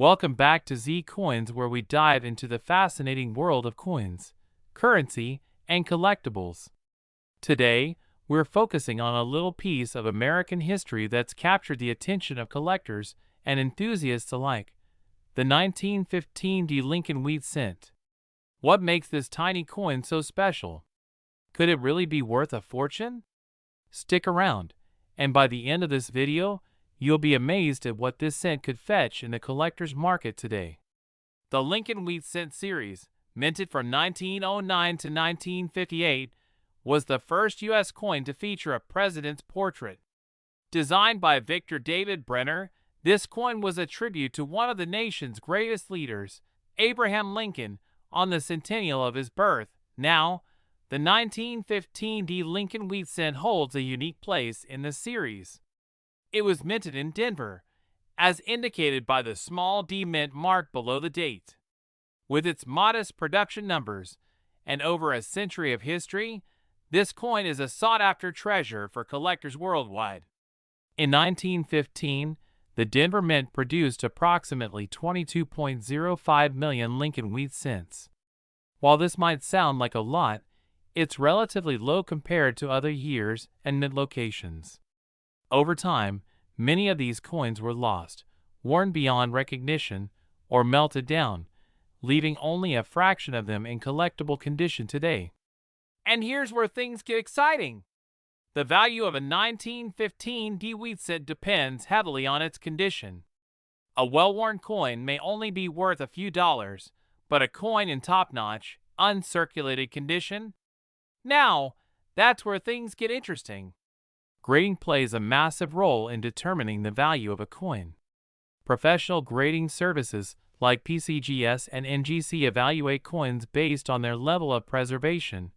Welcome back to Z Coins, where we dive into the fascinating world of coins, currency, and collectibles. Today, we're focusing on a little piece of American history that's captured the attention of collectors and enthusiasts alike: the 1915 Lincoln wheat cent. What makes this tiny coin so special? Could it really be worth a fortune? Stick around, and by the end of this video, you'll be amazed at what this cent could fetch in the collector's market today. The Lincoln Wheat Cent series, minted from 1909 to 1958, was the first U.S. coin to feature a president's portrait. Designed by Victor David Brenner, this coin was a tribute to one of the nation's greatest leaders, Abraham Lincoln, on the centennial of his birth. Now, the 1915 Lincoln Wheat Cent holds a unique place in the series. It was minted in Denver, as indicated by the small D mint mark below the date. With its modest production numbers and over a century of history, this coin is a sought-after treasure for collectors worldwide. In 1915, the Denver Mint produced approximately 22.05 million Lincoln Wheat Cents. While this might sound like a lot, it's relatively low compared to other years and mint locations. Over time, many of these coins were lost, worn beyond recognition, or melted down, leaving only a fraction of them in collectible condition today. And here's where things get exciting. The value of a 1915 wheat cent depends heavily on its condition. A well-worn coin may only be worth a few dollars, but a coin in top-notch, uncirculated condition? Now, that's where things get interesting. Grading plays a massive role in determining the value of a coin. Professional grading services like PCGS and NGC evaluate coins based on their level of preservation,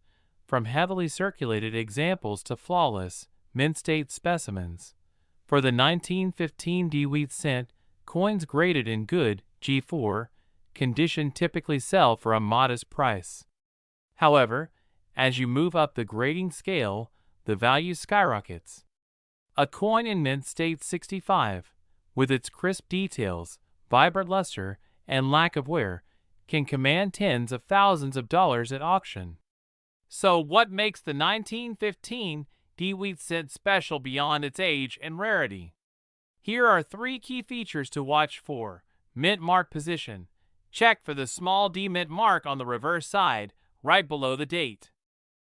from heavily circulated examples to flawless, mint-state specimens. For the 1915 wheat cent, coins graded in good G4 condition typically sell for a modest price. However, as you move up the grading scale, the value skyrockets. A coin in mint state 65, with its crisp details, vibrant luster, and lack of wear, can command tens of thousands of dollars at auction. So what makes the 1915 wheat cent special beyond its age and rarity? Here are 3 key features to watch for. Mint mark position. Check for the small D mint mark on the reverse side, right below the date.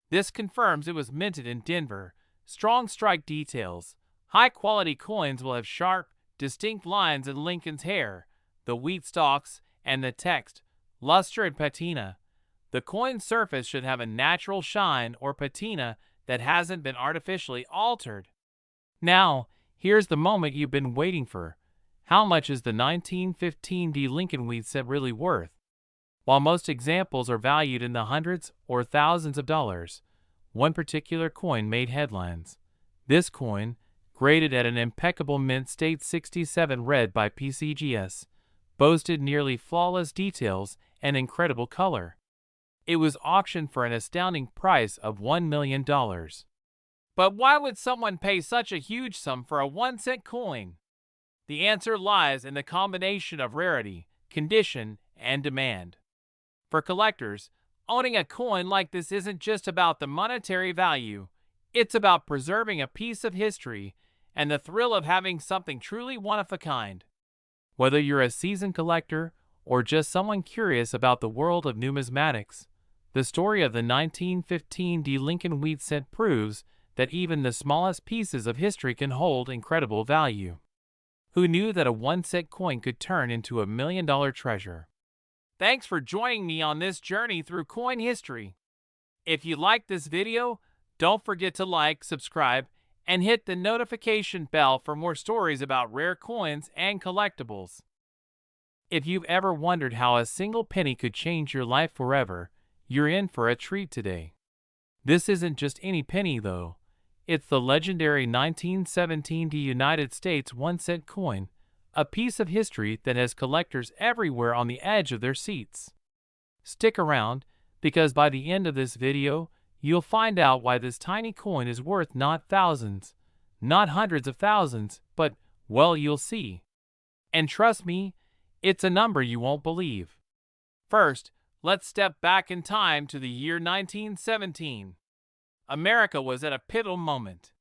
This confirms it was minted in Denver. Strong strike details. High-quality coins will have sharp, distinct lines in Lincoln's hair, the wheat stalks, and the text, luster and patina. The coin's surface should have a natural shine or patina that hasn't been artificially altered. Now, here's the moment you've been waiting for. How much is the 1915 Lincoln wheat cent really worth? While most examples are valued in the hundreds or thousands of dollars, one particular coin made headlines. This coin, graded at an impeccable mint state 67 read by PCGS, boasted nearly flawless details and incredible color. It was auctioned for an astounding price of $1 million. But why would someone pay such a huge sum for a 1-cent coin? The answer lies in the combination of rarity, condition, and demand. For collectors, owning a coin like this isn't just about the monetary value. It's about preserving a piece of history and the thrill of having something truly one-of-a-kind. Whether you're a seasoned collector or just someone curious about the world of numismatics, the story of the 1915 Lincoln wheat cent proves that even the smallest pieces of history can hold incredible value. Who knew that a 1-cent coin could turn into a $1 million treasure? Thanks for joining me on this journey through coin history. If you liked this video, don't forget to like, subscribe, and hit the notification bell for more stories about rare coins and collectibles. If you've ever wondered how a single penny could change your life forever, you're in for a treat today. This isn't just any penny, though. It's the legendary 1917 United States 1-cent coin, a piece of history that has collectors everywhere on the edge of their seats. Stick around, because by the end of this video, you'll find out why this tiny coin is worth not thousands, not hundreds of thousands, but, well, you'll see. And trust me, It's a number you won't believe. First, let's step back in time to the year 1917. America was at a pivotal moment.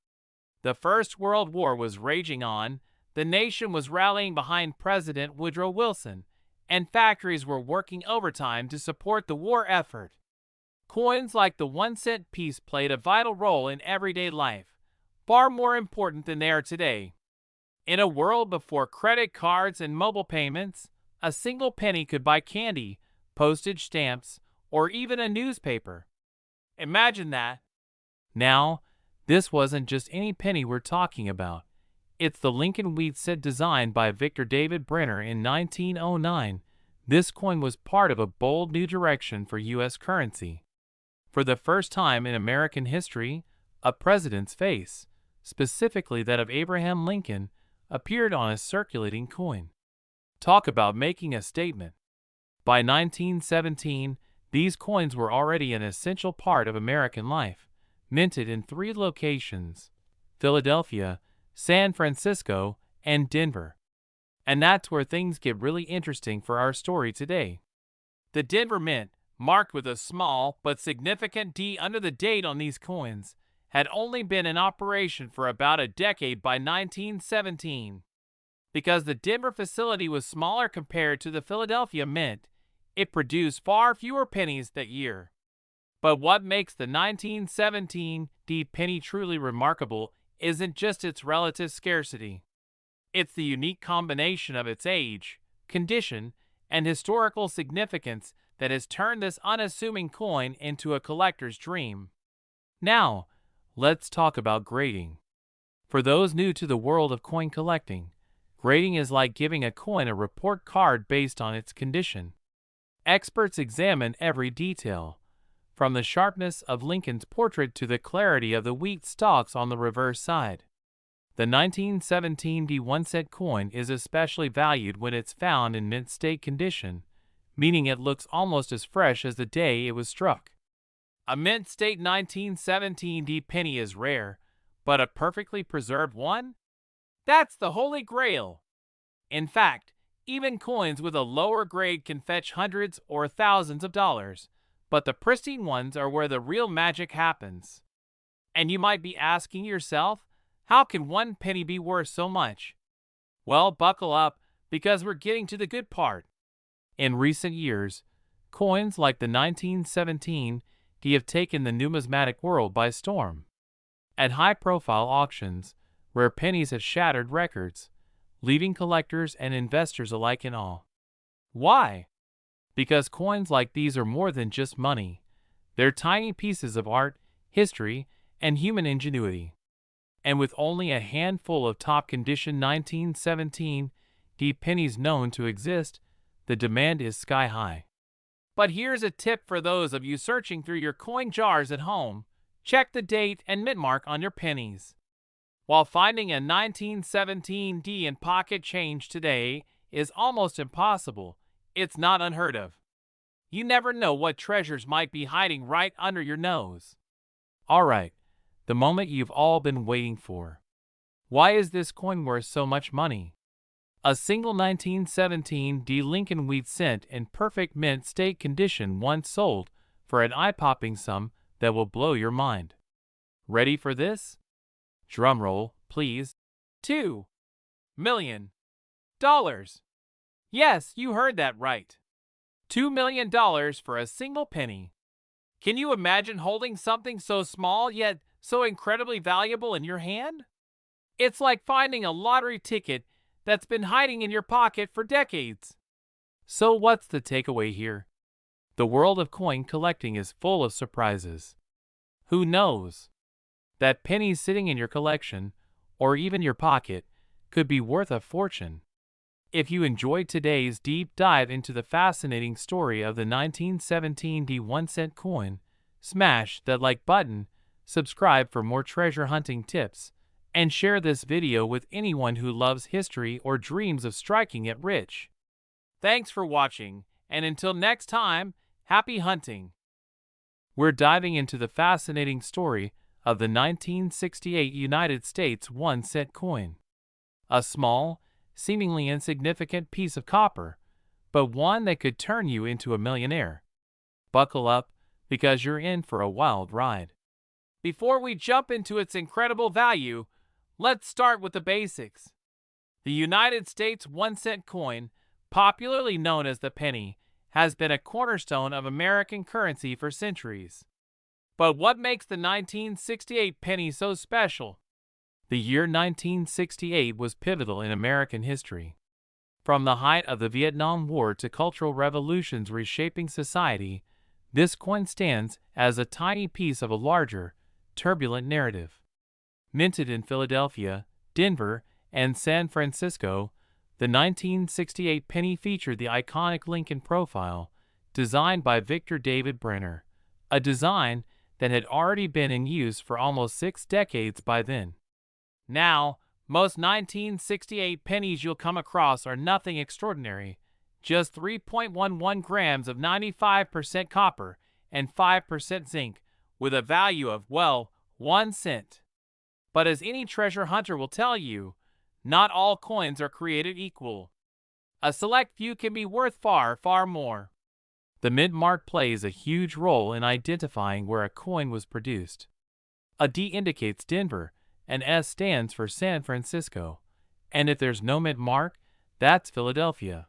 The First World War was raging on, the nation was rallying behind President Woodrow Wilson, and factories were working overtime to support the war effort. Coins like the 1-cent piece played a vital role in everyday life, far more important than they are today. In a world before credit cards and mobile payments, a single penny could buy candy, postage stamps, or even a newspaper. Imagine that. Now, this wasn't just any penny we're talking about. It's the Lincoln wheat cent designed by Victor David Brenner in 1909. This coin was part of a bold new direction for U.S. currency. For the first time in American history, a president's face, specifically that of Abraham Lincoln, appeared on a circulating coin. Talk about making a statement. By 1917, these coins were already an essential part of American life, minted in 3 locations: Philadelphia, San Francisco, and Denver. And that's where things get really interesting for our story today. The Denver Mint, marked with a small but significant D under the date on these coins, had only been in operation for about a decade by 1917. Because the Denver facility was smaller compared to the Philadelphia Mint, it produced far fewer pennies that year. But what makes the 1917 D penny truly remarkable isn't just its relative scarcity. It's the unique combination of its age, condition, and historical significance that has turned this unassuming coin into a collector's dream. Now, let's talk about grading. For those new to the world of coin collecting, grading is like giving a coin a report card based on its condition. Experts examine every detail, from the sharpness of Lincoln's portrait to the clarity of the wheat stalks on the reverse side. The 1917 D1-cent coin is especially valued when it's found in mint state condition, meaning it looks almost as fresh as the day it was struck. A mint state 1917 D penny is rare, but a perfectly preserved one? That's the holy grail. In fact, even coins with a lower grade can fetch hundreds or thousands of dollars, but the pristine ones are where the real magic happens. And you might be asking yourself, how can one penny be worth so much? Well, buckle up, because we're getting to the good part. In recent years, coins like the 1917 D have taken the numismatic world by storm. At high-profile auctions, rare pennies have shattered records, leaving collectors and investors alike in awe. Why? Because coins like these are more than just money. They're tiny pieces of art, history, and human ingenuity. And with only a handful of top-condition 1917 D pennies known to exist, the demand is sky-high. But here's a tip for those of you searching through your coin jars at home. Check the date and mint mark on your pennies. While finding a 1917 D in pocket change today is almost impossible, it's not unheard of. You never know what treasures might be hiding right under your nose. All right, the moment you've all been waiting for. Why is this coin worth so much money? A single 1917 D Lincoln wheat cent in perfect mint state condition once sold for an eye-popping sum that will blow your mind. Ready for this? Drumroll, please. $2 million. Yes, you heard that right. $2 million for a single penny. Can you imagine holding something so small yet so incredibly valuable in your hand? It's like finding a lottery ticket that's been hiding in your pocket for decades. So what's the takeaway here? The world of coin collecting is full of surprises. Who knows? That pennies sitting in your collection, or even your pocket, could be worth a fortune. If you enjoyed today's deep dive into the fascinating story of the 1917 D1-cent coin, smash that like button, subscribe for more treasure hunting tips, and share this video with anyone who loves history or dreams of striking it rich. Thanks for watching, and until next time, happy hunting! We're diving into the fascinating story of the 1968 United States 1-cent coin. A small, seemingly insignificant piece of copper, but one that could turn you into a millionaire. Buckle up, because you're in for a wild ride. Before we jump into its incredible value, let's start with the basics. The United States 1-cent coin, popularly known as the penny, has been a cornerstone of American currency for centuries. But what makes the 1968 penny so special? The year 1968 was pivotal in American history. From the height of the Vietnam War to cultural revolutions reshaping society, this coin stands as a tiny piece of a larger, turbulent narrative. Minted in Philadelphia, Denver, and San Francisco, the 1968 penny featured the iconic Lincoln profile, designed by Victor David Brenner, a design that had already been in use for almost 6 decades by then. Now, most 1968 pennies you'll come across are nothing extraordinary, just 3.11 grams of 95% copper and 5% zinc, with a value of, well, 1 cent. But as any treasure hunter will tell you, not all coins are created equal. A select few can be worth far, far more. The mint mark plays a huge role in identifying where a coin was produced. A D indicates Denver, and S stands for San Francisco, and if there's no mint mark, that's Philadelphia.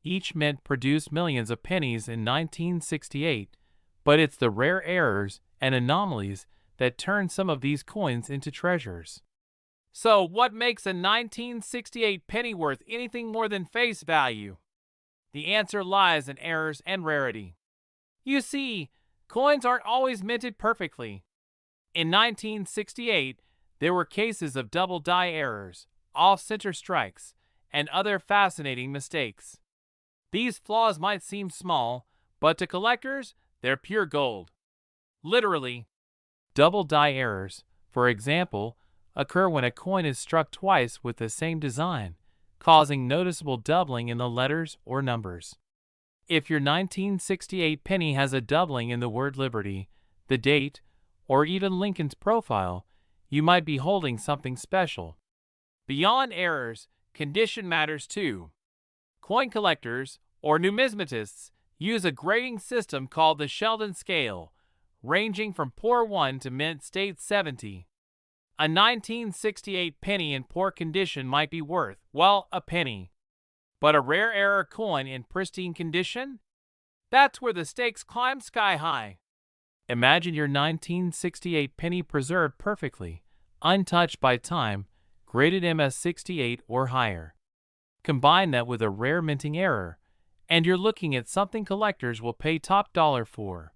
Each mint produced millions of pennies in 1968, but it's the rare errors and anomalies that turn some of these coins into treasures. So, what makes a 1968 penny worth anything more than face value? The answer lies in errors and rarity. You see, coins aren't always minted perfectly. In 1968, there were cases of double die errors, off-center strikes, and other fascinating mistakes. These flaws might seem small, but to collectors, they're pure gold. Literally, double die errors, for example, occur when a coin is struck twice with the same design, causing noticeable doubling in the letters or numbers. If your 1968 penny has a doubling in the word Liberty, the date, or even Lincoln's profile, you might be holding something special. Beyond errors, condition matters too. Coin collectors, or numismatists, use a grading system called the Sheldon scale, ranging from poor 1 to mint state 70. A 1968 penny in poor condition might be worth, well, a penny. But a rare error coin in pristine condition? That's where the stakes climb sky high. Imagine your 1968 penny preserved perfectly, untouched by time, graded MS68 or higher. Combine that with a rare minting error, and you're looking at something collectors will pay top dollar for.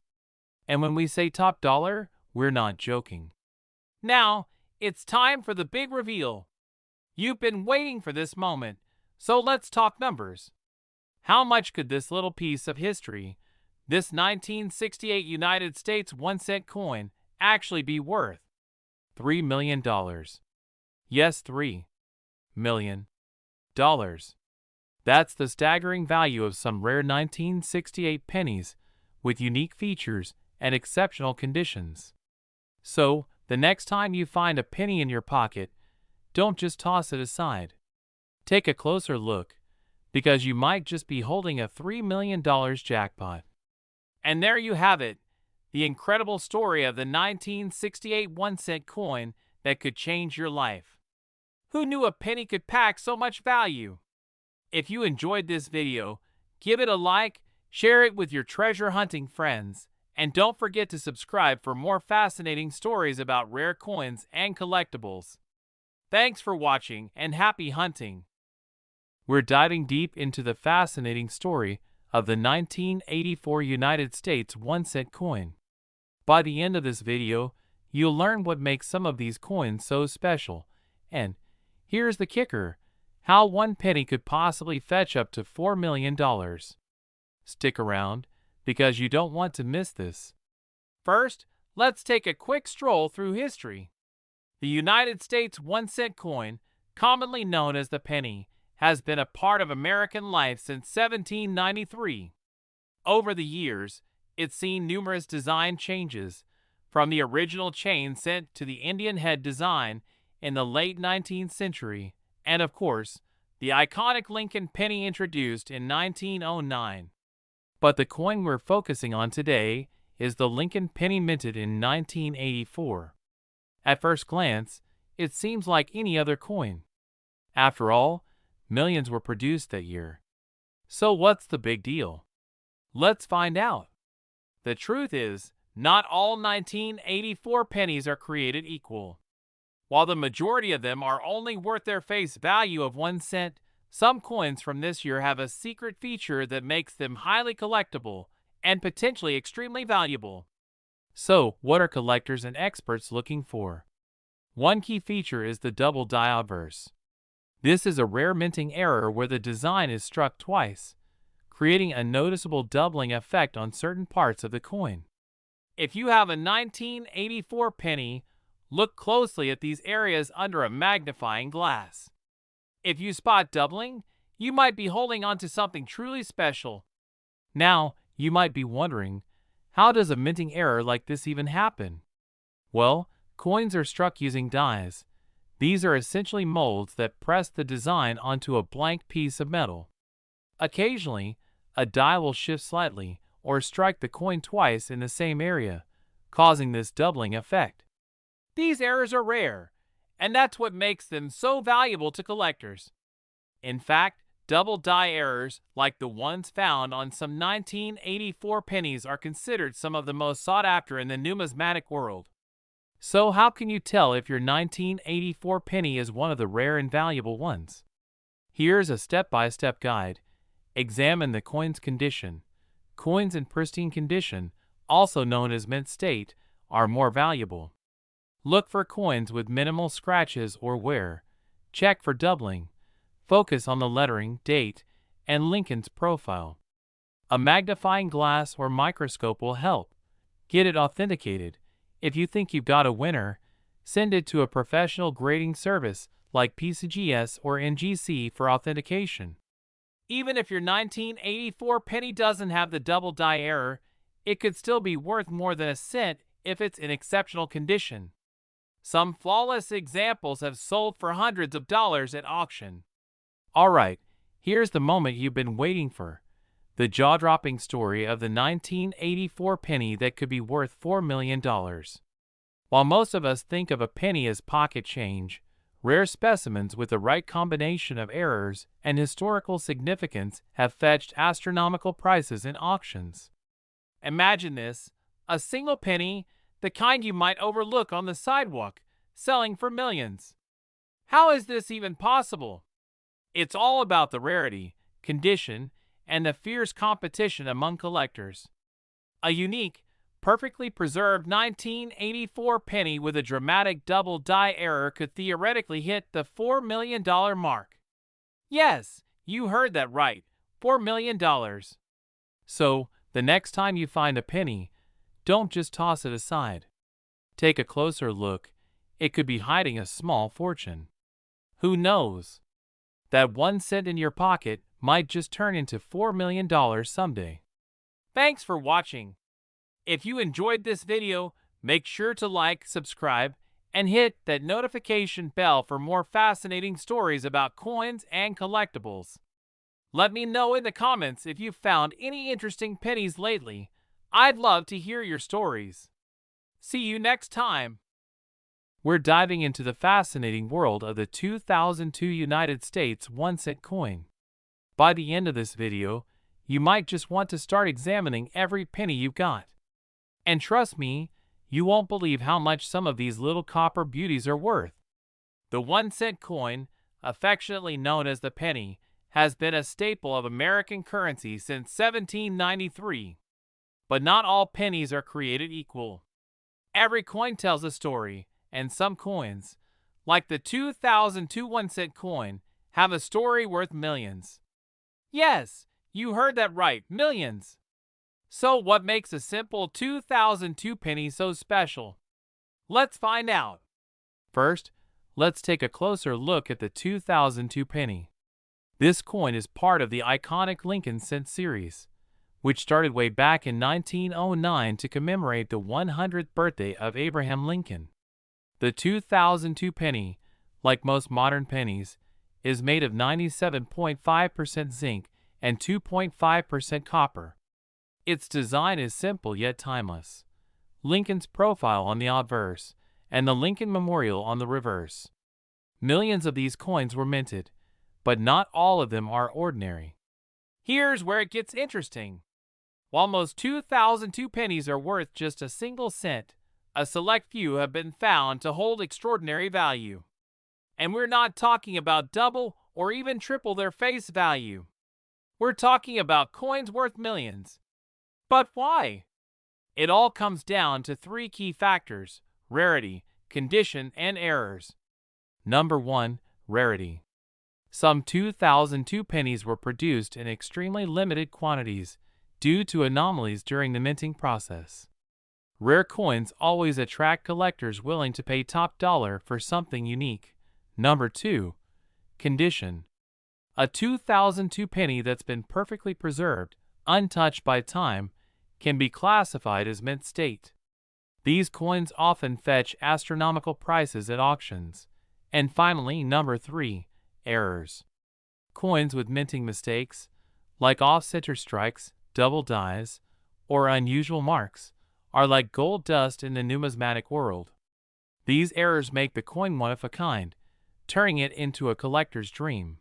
And when we say top dollar, we're not joking. Now, it's time for the big reveal. You've been waiting for this moment, so let's talk numbers. How much could this little piece of history, this 1968 United States 1-cent coin, actually be worth? $3 million. Yes, $3 million. That's the staggering value of some rare 1968 pennies with unique features and exceptional conditions. So, the next time you find a penny in your pocket, don't just toss it aside. Take a closer look, because you might just be holding a $3 million jackpot. And there you have it, the incredible story of the 1968 1-cent coin that could change your life. Who knew a penny could pack so much value? If you enjoyed this video, give it a like, share it with your treasure hunting friends, and don't forget to subscribe for more fascinating stories about rare coins and collectibles. Thanks for watching and happy hunting! We're diving deep into the fascinating story of the 1984 United States 1-cent coin. By the end of this video, you'll learn what makes some of these coins so special, and here's the kicker, how one penny could possibly fetch up to $4 million. Stick around, because you don't want to miss this. First, let's take a quick stroll through history. The United States 1-cent coin, commonly known as the penny, has been a part of American life since 1793. Over the years, it's seen numerous design changes, from the original chain cent to the Indian head design in the late 19th century, and of course, the iconic Lincoln penny introduced in 1909. But the coin we're focusing on today is the Lincoln penny minted in 1984. At first glance, it seems like any other coin. After all, millions were produced that year. So what's the big deal? Let's find out. The truth is, not all 1984 pennies are created equal. While the majority of them are only worth their face value of 1 cent, some coins from this year have a secret feature that makes them highly collectible and potentially extremely valuable. So, what are collectors and experts looking for? One key feature is the double die obverse. This is a rare minting error where the design is struck twice, creating a noticeable doubling effect on certain parts of the coin. If you have a 1984 penny, look closely at these areas under a magnifying glass. If you spot doubling, you might be holding on to something truly special. Now, you might be wondering, how does a minting error like this even happen? Well, coins are struck using dies. These are essentially molds that press the design onto a blank piece of metal. Occasionally, a die will shift slightly or strike the coin twice in the same area, causing this doubling effect. These errors are rare, and that's what makes them so valuable to collectors. In fact, double die errors, like the ones found on some 1984 pennies, are considered some of the most sought after in the numismatic world. So how can you tell if your 1984 penny is one of the rare and valuable ones? Here's a step-by-step guide. Examine the coin's condition. Coins in pristine condition, also known as mint state, are more valuable. Look for coins with minimal scratches or wear. Check for doubling. Focus on the lettering, date, and Lincoln's profile. A magnifying glass or microscope will help. Get it authenticated. If you think you've got a winner, send it to a professional grading service like PCGS or NGC for authentication. Even if your 1984 penny doesn't have the double die error, it could still be worth more than a cent if it's in exceptional condition. Some flawless examples have sold for hundreds of dollars at auction. Alright, here's the moment you've been waiting for. The jaw-dropping story of the 1984 penny that could be worth $4 million. While most of us think of a penny as pocket change, rare specimens with the right combination of errors and historical significance have fetched astronomical prices in auctions. Imagine this, a single penny, the kind you might overlook on the sidewalk, selling for millions. How is this even possible? It's all about the rarity, condition, and the fierce competition among collectors. A unique, perfectly preserved 1984 penny with a dramatic double die error could theoretically hit the $4 million mark. Yes, you heard that right, $4 million. So, the next time you find a penny, don't just toss it aside. Take a closer look. It could be hiding a small fortune. Who knows? That 1 cent in your pocket might just turn into $4 million someday. Thanks for watching. If you enjoyed this video, make sure to like, subscribe, and hit that notification bell for more fascinating stories about coins and collectibles. Let me know in the comments if you've found any interesting pennies lately. I'd love to hear your stories. See you next time. We're diving into the fascinating world of the 2002 United States 1 cent coin. By the end of this video, you might just want to start examining every penny you've got. And trust me, you won't believe how much some of these little copper beauties are worth. The 1 cent coin, affectionately known as the penny, has been a staple of American currency since 1793. But not all pennies are created equal. Every coin tells a story, and some coins, like the 2002 1 cent coin, have a story worth millions. Yes, you heard that right, millions. So what makes a simple 2002 penny so special? Let's find out. First, let's take a closer look at the 2002 penny. This coin is part of the iconic Lincoln cent series, which started way back in 1909 to commemorate the 100th birthday of Abraham Lincoln. The 2002 penny, like most modern pennies, is made of 97.5% zinc and 2.5% copper. Its design is simple yet timeless. Lincoln's profile on the obverse, and the Lincoln Memorial on the reverse. Millions of these coins were minted, but not all of them are ordinary. Here's where it gets interesting. While most 2002 pennies are worth just a single cent, a select few have been found to hold extraordinary value. And we're not talking about double or even triple their face value. We're talking about coins worth millions. But why? It all comes down to three key factors: rarity, condition, and errors. Number 1. Rarity. Some 2002 pennies were produced in extremely limited quantities due to anomalies during the minting process. Rare coins always attract collectors willing to pay top dollar for something unique. Number 2. Condition. A 2002 penny that's been perfectly preserved, untouched by time, can be classified as mint state. These coins often fetch astronomical prices at auctions. And finally, number 3. Errors. Coins with minting mistakes, like off-center strikes, double dies, or unusual marks, are like gold dust in the numismatic world. These errors make the coin one of a kind, turning it into a collector's dream.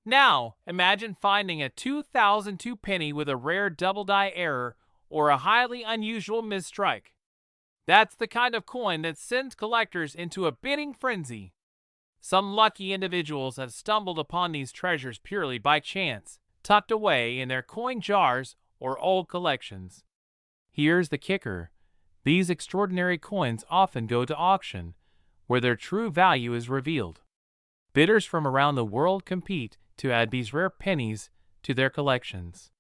Now, imagine finding a 2002 penny with a rare double die error or a highly unusual misstrike. That's the kind of coin that sends collectors into a bidding frenzy. Some lucky individuals have stumbled upon these treasures purely by chance, tucked away in their coin jars or old collections. Here's the kicker. These extraordinary coins often go to auction, where their true value is revealed. Bidders from around the world compete to add these rare pennies to their collections.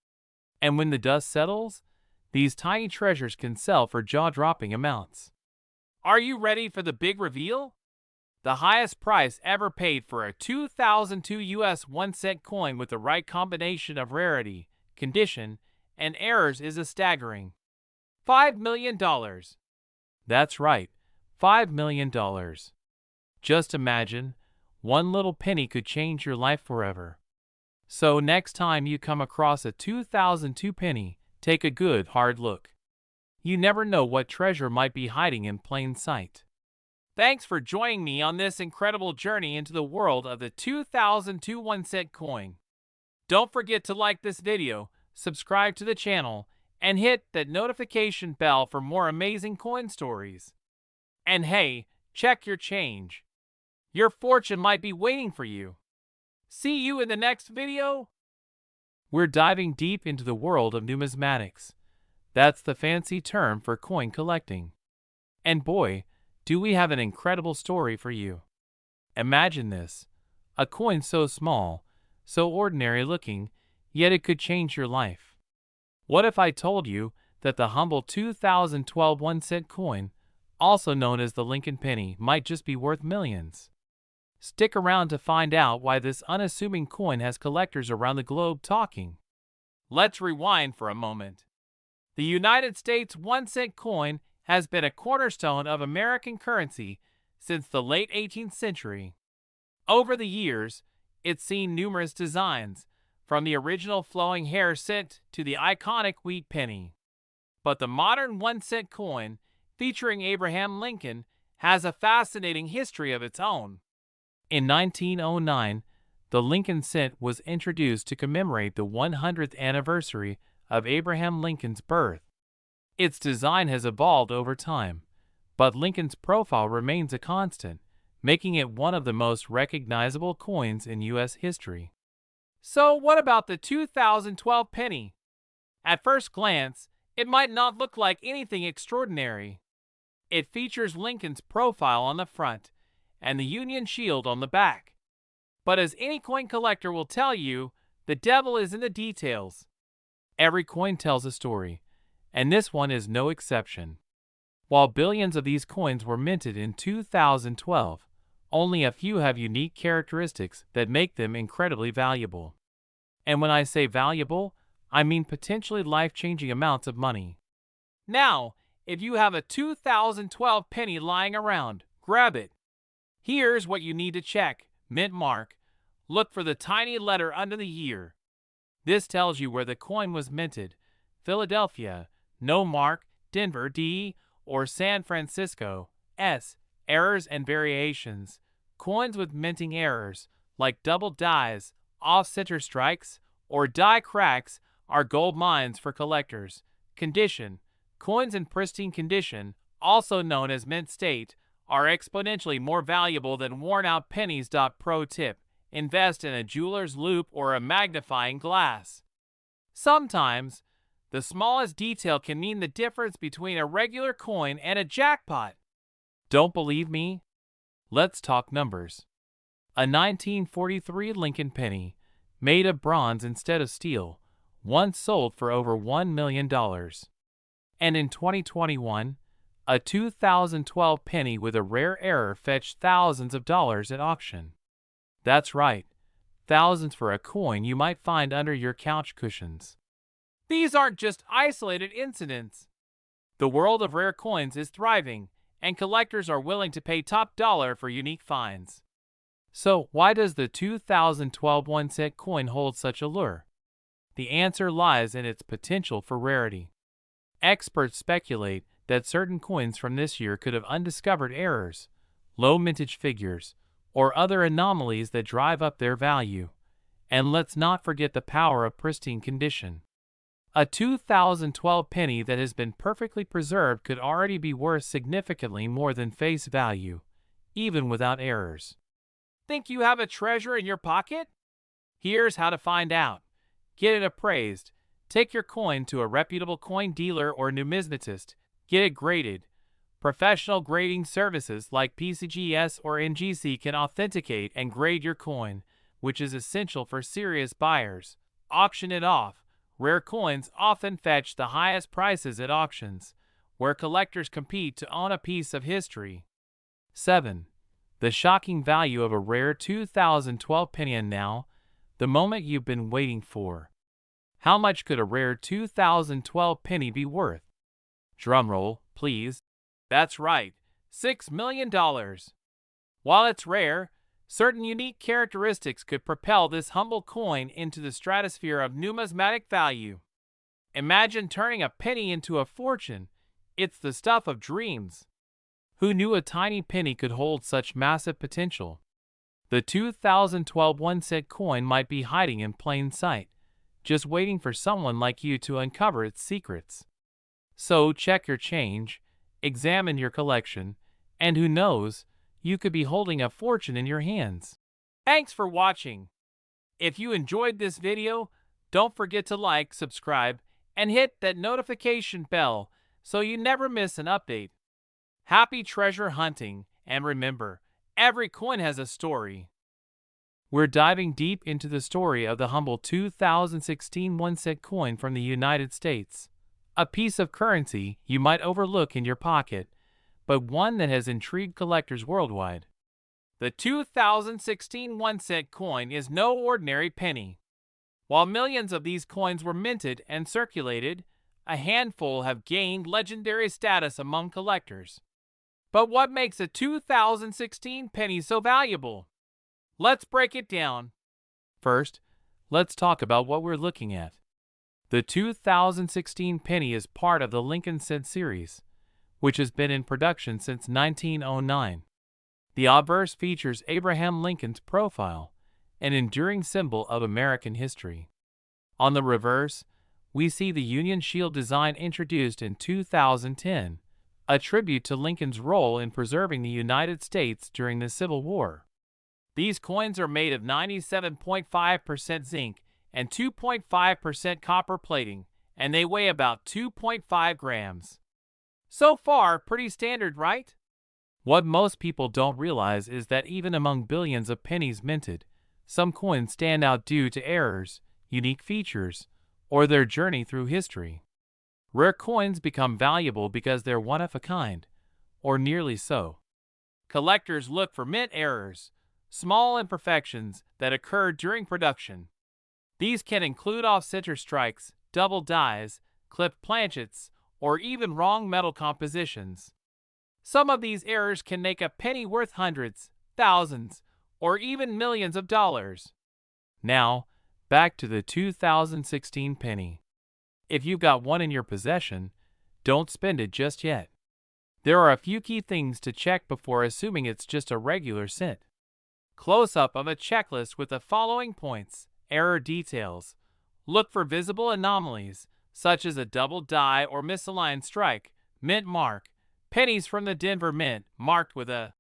And when the dust settles, these tiny treasures can sell for jaw-dropping amounts. Are you ready for the big reveal? The highest price ever paid for a 2002 US 1-cent coin with the right combination of rarity, condition, and errors is a staggering $5 million. That's right, $5 million. Just imagine, one little penny could change your life forever. So next time you come across a 2002 penny, take a good hard look. You never know what treasure might be hiding in plain sight. Thanks for joining me on this incredible journey into the world of the 2002 1-cent coin. Don't forget to like this video, subscribe to the channel, and hit that notification bell for more amazing coin stories. And hey, check your change. Your fortune might be waiting for you. See you in the next video. We're diving deep into the world of numismatics. That's the fancy term for coin collecting. And boy, do we have an incredible story for you. Imagine this, a coin so small, so ordinary looking, yet it could change your life. What if I told you that the humble 2012 1-cent coin, also known as the Lincoln penny, might just be worth millions? Stick around to find out why this unassuming coin has collectors around the globe talking. Let's rewind for a moment. The United States 1-cent coin has been a cornerstone of American currency since the late 18th century. Over the years, it's seen numerous designs, from the original flowing hair cent to the iconic wheat penny. But the modern 1-cent coin, featuring Abraham Lincoln, has a fascinating history of its own. In 1909, the Lincoln cent was introduced to commemorate the 100th anniversary of Abraham Lincoln's birth. Its design has evolved over time, but Lincoln's profile remains a constant, making it one of the most recognizable coins in U.S. history. So what about the 2012 penny? At first glance, it might not look like anything extraordinary. It features Lincoln's profile on the front and the Union shield on the back. But as any coin collector will tell you, the devil is in the details. Every coin tells a story, and this one is no exception. While billions of these coins were minted in 2012, only a few have unique characteristics that make them incredibly valuable. And when I say valuable, I mean potentially life-changing amounts of money. Now, if you have a 2012 penny lying around, grab it. Here's what you need to check: mint mark, look for the tiny letter under the year. This tells you where the coin was minted: Philadelphia, no mark, Denver, D, or San Francisco, S. Errors and variations. Coins with minting errors, like double dies, off-center strikes, or die cracks, are gold mines for collectors. Condition: coins in pristine condition, also known as mint state, are exponentially more valuable than worn-out pennies. Pro tip: invest in a jeweler's loupe or a magnifying glass. Sometimes, the smallest detail can mean the difference between a regular coin and a jackpot. Don't believe me? Let's talk numbers. A 1943 Lincoln penny, made of bronze instead of steel, once sold for over $1 million. And in 2021, a 2012 penny with a rare error fetched thousands of dollars at auction. That's right, thousands for a coin you might find under your couch cushions. These aren't just isolated incidents. The world of rare coins is thriving, and collectors are willing to pay top dollar for unique finds. So, why does the 2012 1-cent coin hold such allure? The answer lies in its potential for rarity. Experts speculate that certain coins from this year could have undiscovered errors, low mintage figures, or other anomalies that drive up their value. And let's not forget the power of pristine condition. A 2012 penny that has been perfectly preserved could already be worth significantly more than face value, even without errors. Think you have a treasure in your pocket? Here's how to find out. Get it appraised. Take your coin to a reputable coin dealer or numismatist. Get it graded. Professional grading services like PCGS or NGC can authenticate and grade your coin, which is essential for serious buyers. Auction it off. Rare coins often fetch the highest prices at auctions, where collectors compete to own a piece of history. 7. The shocking value of a rare 2012 penny. And now, the moment you've been waiting for. How much could a rare 2012 penny be worth? Drumroll, please. That's right, $6 million. While it's rare, certain unique characteristics could propel this humble coin into the stratosphere of numismatic value. Imagine turning a penny into a fortune. It's the stuff of dreams. Who knew a tiny penny could hold such massive potential? The 2012 1-cent coin might be hiding in plain sight, just waiting for someone like you to uncover its secrets. So check your change, examine your collection, and who knows, you could be holding a fortune in your hands. Thanks for watching. If you enjoyed this video, don't forget to like, subscribe, and hit that notification bell so you never miss an update. Happy treasure hunting, and remember, every coin has a story. We're diving deep into the story of the humble 2016 1-cent coin from the United States. A piece of currency you might overlook in your pocket, but one that has intrigued collectors worldwide. The 2016 1-cent coin is no ordinary penny. While millions of these coins were minted and circulated, a handful have gained legendary status among collectors. But what makes a 2016 penny so valuable? Let's break it down. First, let's talk about what we're looking at. The 2016 penny is part of the Lincoln cent series, which has been in production since 1909. The obverse features Abraham Lincoln's profile, an enduring symbol of American history. On the reverse, we see the Union Shield design introduced in 2010, a tribute to Lincoln's role in preserving the United States during the Civil War. These coins are made of 97.5% zinc and 2.5% copper plating, and they weigh about 2.5 grams. So far, pretty standard, right? What most people don't realize is that even among billions of pennies minted, some coins stand out due to errors, unique features, or their journey through history. Rare coins become valuable because they're one of a kind, or nearly so. Collectors look for mint errors, small imperfections that occurred during production. These can include off-center strikes, double dies, clipped planchets, or even wrong metal compositions. Some of these errors can make a penny worth hundreds, thousands, or even millions of dollars. Now, back to the 2016 penny. If you've got one in your possession, don't spend it just yet. There are a few key things to check before assuming it's just a regular cent. Close-up of a checklist with the following points. Error details. Look for visible anomalies, such as a double die or misaligned strike. Mint mark. Pennies from the Denver Mint, marked with a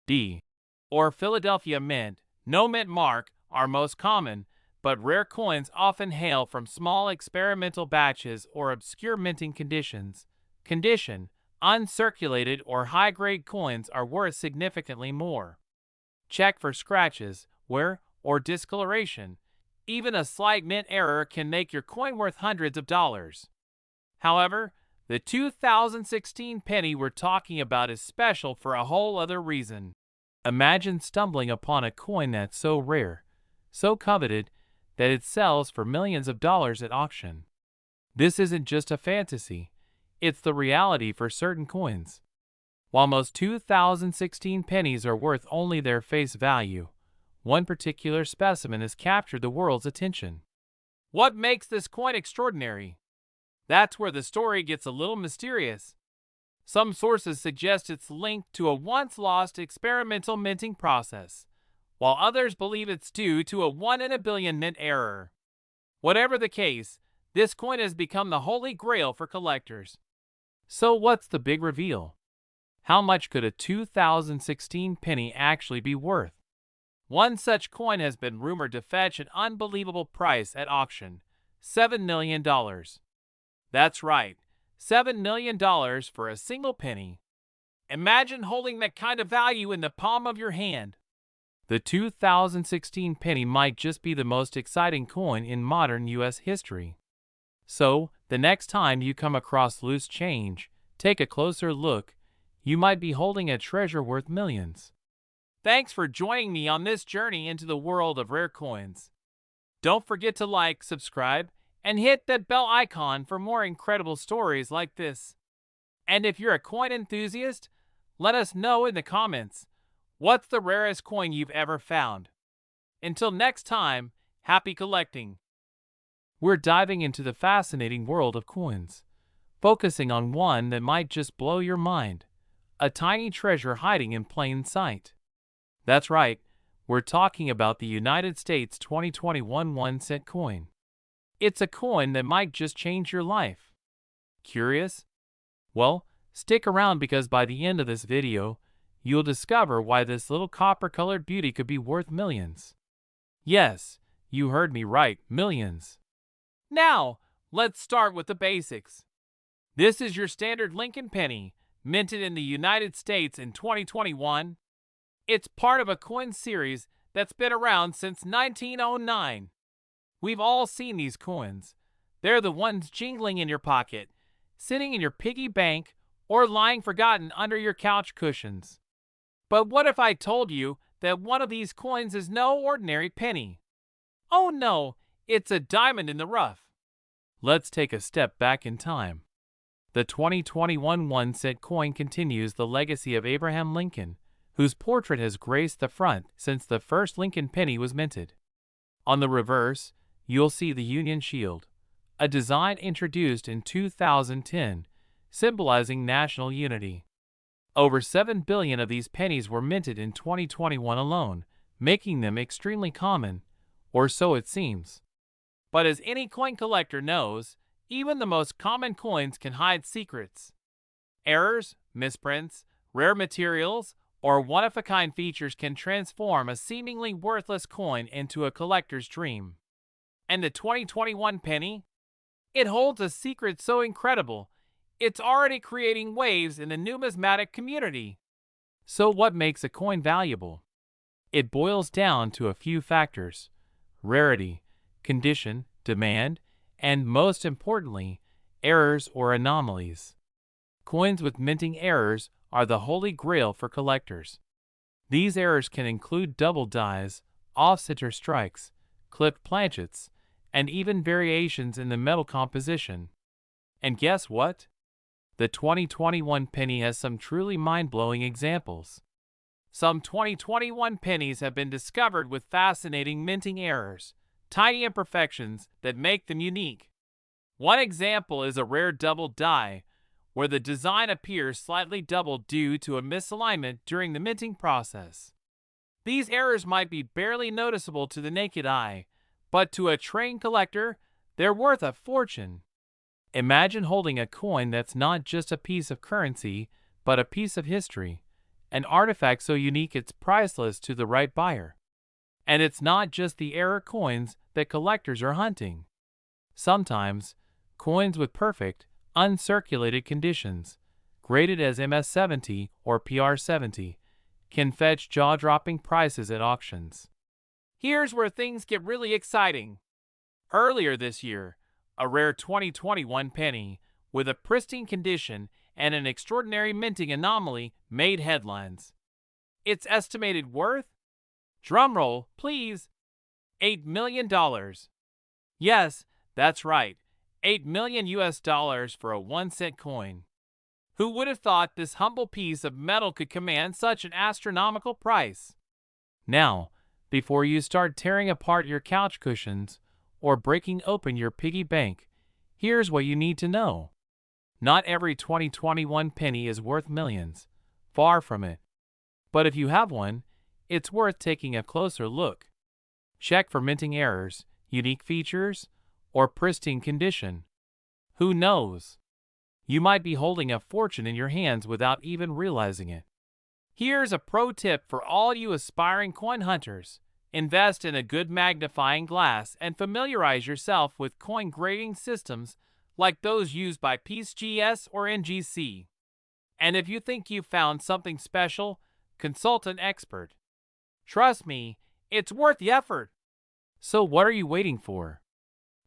D. Or Philadelphia Mint, no mint mark, are most common, but rare coins often hail from small experimental batches or obscure minting conditions. Condition. Uncirculated or high-grade coins are worth significantly more. Check for scratches, wear, or discoloration. Even a slight mint error can make your coin worth hundreds of dollars. However, the 2016 penny we're talking about is special for a whole other reason. Imagine stumbling upon a coin that's so rare, so coveted, that it sells for millions of dollars at auction. This isn't just a fantasy, it's the reality for certain coins. While most 2016 pennies are worth only their face value, one particular specimen has captured the world's attention. What makes this coin extraordinary? That's where the story gets a little mysterious. Some sources suggest it's linked to a once-lost experimental minting process, while others believe it's due to a 1 in a billion mint error. Whatever the case, this coin has become the holy grail for collectors. So what's the big reveal? How much could a 2016 penny actually be worth? One such coin has been rumored to fetch an unbelievable price at auction, $7 million. That's right, $7 million for a single penny. Imagine holding that kind of value in the palm of your hand. The 2016 penny might just be the most exciting coin in modern U.S. history. So, the next time you come across loose change, take a closer look. You might be holding a treasure worth millions. Thanks for joining me on this journey into the world of rare coins. Don't forget to like, subscribe, and hit that bell icon for more incredible stories like this. And if you're a coin enthusiast, let us know in the comments. What's the rarest coin you've ever found? Until next time, happy collecting! We're diving into the fascinating world of coins, focusing on one that might just blow your mind, a tiny treasure hiding in plain sight. That's right, we're talking about the United States 2021 1-cent coin. It's a coin that might just change your life. Curious? Well, stick around because by the end of this video, you'll discover why this little copper-colored beauty could be worth millions. Yes, you heard me right, millions. Now, let's start with the basics. This is your standard Lincoln penny, minted in the United States in 2021. It's part of a coin series that's been around since 1909. We've all seen these coins. They're the ones jingling in your pocket, sitting in your piggy bank, or lying forgotten under your couch cushions. But what if I told you that one of these coins is no ordinary penny? Oh no, it's a diamond in the rough. Let's take a step back in time. The 2021 1-cent coin continues the legacy of Abraham Lincoln, whose portrait has graced the front since the first Lincoln penny was minted. On the reverse, you'll see the Union Shield, a design introduced in 2010, symbolizing national unity. Over 7 billion of these pennies were minted in 2021 alone, making them extremely common, or so it seems. But as any coin collector knows, even the most common coins can hide secrets. Errors, misprints, rare materials, or one-of-a-kind features can transform a seemingly worthless coin into a collector's dream. And the 2021 penny? It holds a secret so incredible, it's already creating waves in the numismatic community. So what makes a coin valuable? It boils down to a few factors: rarity, condition, demand, and most importantly, errors or anomalies. Coins with minting errors are the holy grail for collectors. These errors can include double dies, off-center strikes, clipped planchets, and even variations in the metal composition. And guess what? The 2021 penny has some truly mind-blowing examples. Some 2021 pennies have been discovered with fascinating minting errors, tiny imperfections that make them unique. One example is a rare double die, where the design appears slightly doubled due to a misalignment during the minting process. These errors might be barely noticeable to the naked eye, but to a trained collector, they're worth a fortune. Imagine holding a coin that's not just a piece of currency, but a piece of history, an artifact so unique it's priceless to the right buyer. And it's not just the error coins that collectors are hunting. Sometimes, coins with perfect, uncirculated conditions, graded as MS70 or PR70, can fetch jaw-dropping prices at auctions. Here's where things get really exciting. Earlier this year, a rare 2021 penny with a pristine condition and an extraordinary minting anomaly made headlines. Its estimated worth? Drumroll, please. $8 million. Yes, that's right. $8 million US dollars for a 1-cent coin. Who would have thought this humble piece of metal could command such an astronomical price? Now, before you start tearing apart your couch cushions or breaking open your piggy bank, here's what you need to know. Not every 2021 penny is worth millions. Far from it. But if you have one, it's worth taking a closer look. Check for minting errors, unique features, or pristine condition. Who knows? You might be holding a fortune in your hands without even realizing it. Here's a pro tip for all you aspiring coin hunters. Invest in a good magnifying glass and familiarize yourself with coin grading systems like those used by PCGS or NGC. And if you think you've found something special, consult an expert. Trust me, it's worth the effort. So what are you waiting for?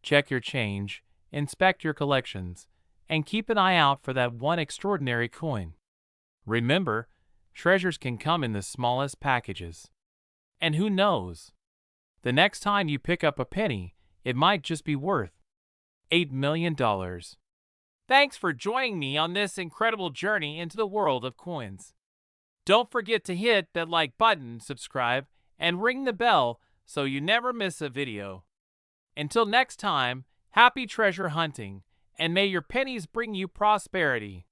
Check your change, inspect your collections, and keep an eye out for that one extraordinary coin. Remember, treasures can come in the smallest packages. And who knows? The next time you pick up a penny, it might just be worth $8 million. Thanks for joining me on this incredible journey into the world of coins. Don't forget to hit that like button, subscribe, and ring the bell so you never miss a video. Until next time, happy treasure hunting, and may your pennies bring you prosperity.